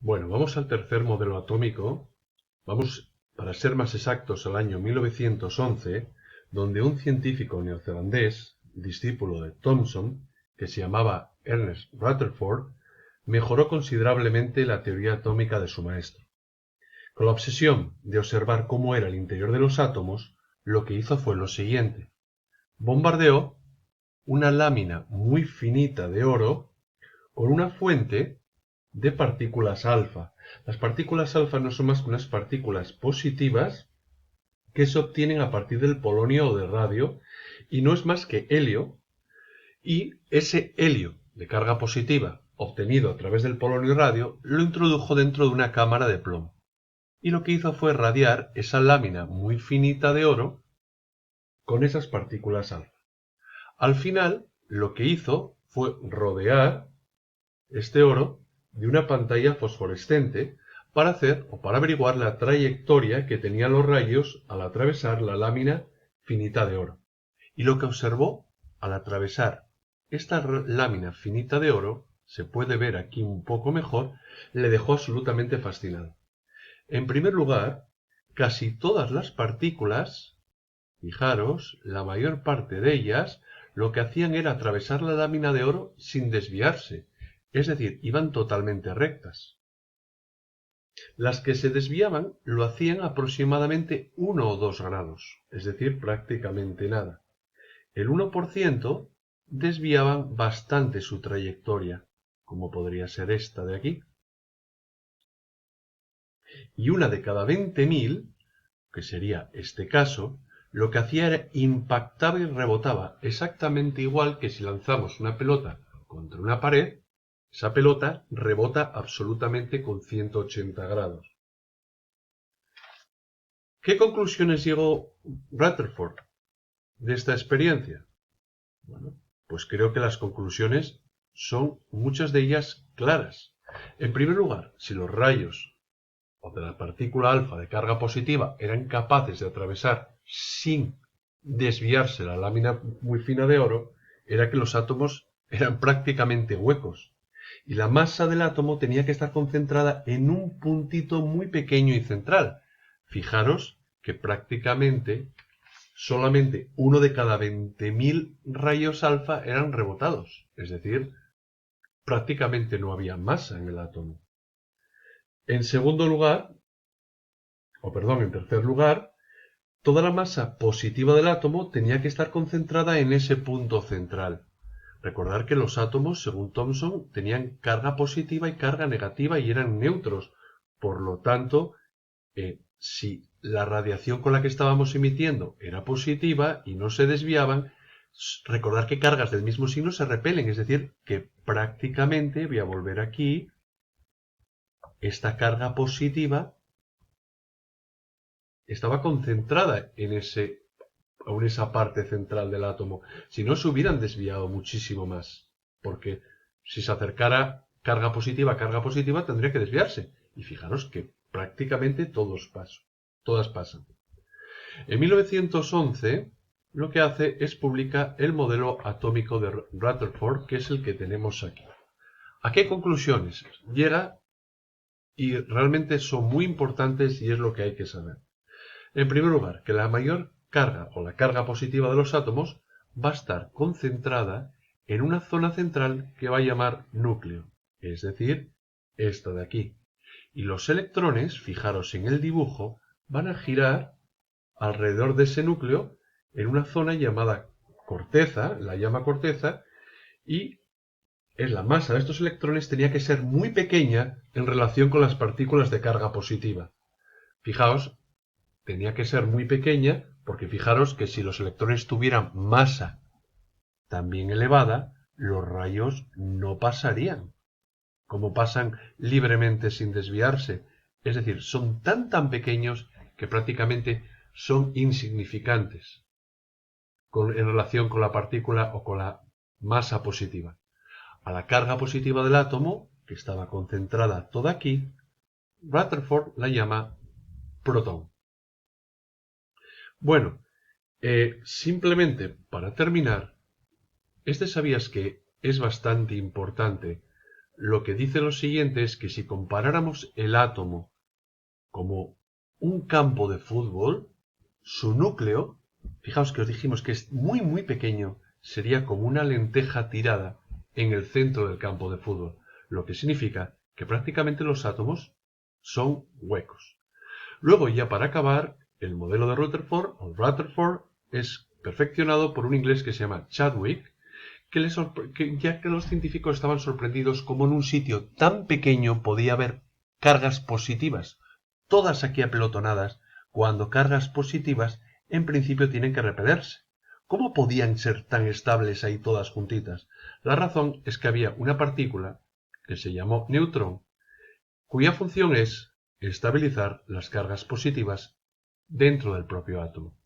Bueno, vamos al tercer modelo atómico. Vamos, para ser más exactos, al año 1911, donde un científico neozelandés, discípulo de Thomson, que se llamaba Ernest Rutherford, mejoró considerablemente la teoría atómica de su maestro. Con la obsesión de observar cómo era el interior de los átomos, lo que hizo fue lo siguiente. Bombardeó una lámina muy finita de oro con una fuente de partículas alfa. Las partículas alfa no son más que unas partículas positivas que se obtienen a partir del polonio o del radio y no es más que helio, y ese helio de carga positiva obtenido a través del polonio y radio lo introdujo dentro de una cámara de plomo y lo que hizo fue radiar esa lámina muy finita de oro con esas partículas alfa. Al final lo que hizo fue rodear este oro de una pantalla fosforescente para hacer o para averiguar la trayectoria que tenían los rayos al atravesar la lámina finita de oro. Y lo que observó al atravesar esta lámina finita de oro, se puede ver aquí un poco mejor, le dejó absolutamente fascinado. En primer lugar, casi todas las partículas, fijaros, la mayor parte de ellas, lo que hacían era atravesar la lámina de oro sin desviarse, es decir, iban totalmente rectas. Las que se desviaban lo hacían aproximadamente 1 o 2 grados, es decir, prácticamente nada. El 1% desviaban bastante su trayectoria, como podría ser esta de aquí. Y una de cada 20.000, que sería este caso, lo que hacía era impactaba y rebotaba exactamente igual que si lanzamos una pelota contra una pared. Esa pelota rebota absolutamente con 180 grados. ¿Qué conclusiones llegó Rutherford de esta experiencia? Bueno, pues creo que las conclusiones son muchas de ellas claras. En primer lugar, si los rayos o de la partícula alfa de carga positiva eran capaces de atravesar sin desviarse la lámina muy fina de oro, era que los átomos eran prácticamente huecos. Y la masa del átomo tenía que estar concentrada en un puntito muy pequeño y central. Fijaros que prácticamente solamente uno de cada 20.000 rayos alfa eran rebotados, es decir, prácticamente no había masa en el átomo. En segundo lugar, en tercer lugar, toda la masa positiva del átomo tenía que estar concentrada en ese punto central. Recordar que los átomos, según Thomson, tenían carga positiva y carga negativa y eran neutros. Por lo tanto, si la radiación con la que estábamos emitiendo era positiva y no se desviaban, recordar que cargas del mismo signo se repelen. Es decir, que prácticamente, voy a volver aquí, esta carga positiva estaba concentrada en esa parte central del átomo. Si no, se hubieran desviado muchísimo más. Porque si se acercara carga positiva, tendría que desviarse. Y fijaros que prácticamente todas pasan. En 1911, lo que hace es publicar el modelo atómico de Rutherford, que es el que tenemos aquí. ¿A qué conclusiones llega? Y realmente son muy importantes y es lo que hay que saber. En primer lugar, que la mayor carga o la carga positiva de los átomos va a estar concentrada en una zona central que va a llamar núcleo, es decir, esta de aquí. Y los electrones, fijaros en el dibujo, van a girar alrededor de ese núcleo en una zona llamada corteza, la llama corteza, y la masa de estos electrones tenía que ser muy pequeña en relación con las partículas de carga positiva. Fijaos, tenía que ser muy pequeña porque fijaros que si los electrones tuvieran masa también elevada, los rayos no pasarían, como pasan libremente sin desviarse. Es decir, son tan pequeños que prácticamente son insignificantes en relación con la partícula o con la masa positiva. A la carga positiva del átomo, que estaba concentrada toda aquí, Rutherford la llama protón. Bueno, simplemente para terminar, ¿sabías que es bastante importante lo que dice lo siguiente es que si comparáramos el átomo como un campo de fútbol, su núcleo, fijaos que os dijimos que es muy muy pequeño, sería como una lenteja tirada en el centro del campo de fútbol, lo que significa que prácticamente los átomos son huecos. Luego, ya para acabar, el modelo de Rutherford, o Rutherford, es perfeccionado por un inglés que se llama Chadwick, ya que los científicos estaban sorprendidos como en un sitio tan pequeño podía haber cargas positivas, todas aquí apelotonadas, cuando cargas positivas en principio tienen que repelerse. ¿Cómo podían ser tan estables ahí todas juntitas? La razón es que había una partícula que se llamó neutrón, cuya función es estabilizar las cargas positivas dentro del propio átomo.